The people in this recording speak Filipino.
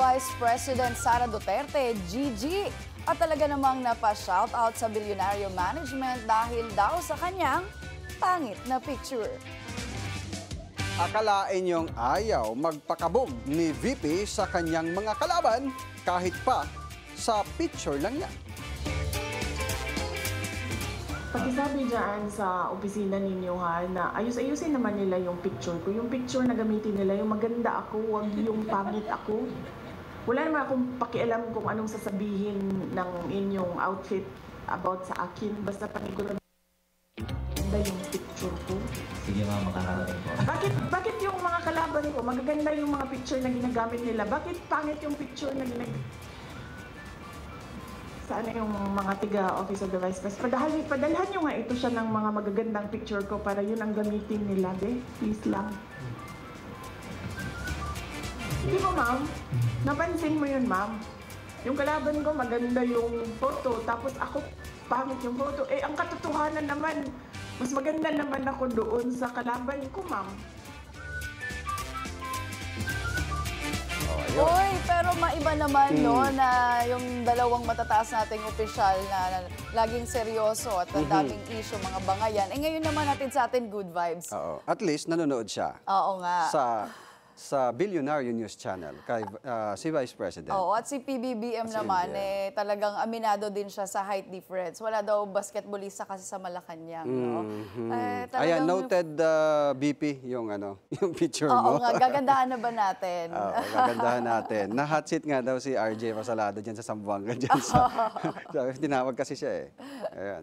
Vice President Sara Duterte, Gigi, at talaga namang napa-shoutout sa bilyonaryo management dahil daw sa kanyang pangit na picture. Akalain niyong ayaw magpakabog ni VP sa kanyang mga kalaban kahit pa sa picture lang niya. Pakisabi dyan sa opisina ninyo ha, na ayus-ayusin naman nila yung picture ko. Yung picture na gamitin nila, yung maganda ako, wag yung pangit ako. Wala naman akong pakialam kung anong sasabihin ng inyong outfit about sa akin. Basta paniguran maganda yung picture ko. Sige ma'am, makakarating po. Bakit yung mga kalaban ko, magaganda yung mga picture na ginagamit nila? Bakit pangit yung picture na ginagamit? Sana yung mga tiga-office of the Vice President. Padalhan nyo nga ito siya ng mga magagandang picture ko para yun ang gamitin nila. Please lang. Di ba, ma'am? Napansin mo yun, ma'am? Yung kalaban ko, maganda yung photo. Tapos ako, pangit yung photo. Eh, ang katotohanan naman, mas maganda naman ako doon sa kalaban ko, ma'am. Uy, pero maiba naman no na yung dalawang matataas nating opisyal na laging seryoso at ang daming issue, mga bangayan. Eh ngayon naman natin sa atin good vibes. Oo. At least nanonood siya. Oo nga. Sa Billionaire News Channel kay si Vice President. Oo, at si PBBM naman, eh, talagang aminado din siya sa height difference. Wala daw basketballista kasi sa Malacanang, no? Ayan, noted BP yung yung picture mo. Oo nga, gagandahan na ba natin? Oo, gagandahan natin. Na-hot seat nga daw si RJ Pasalado dyan sa Zamboanga. Dyan sa, tinawag kasi siya eh. Ayan.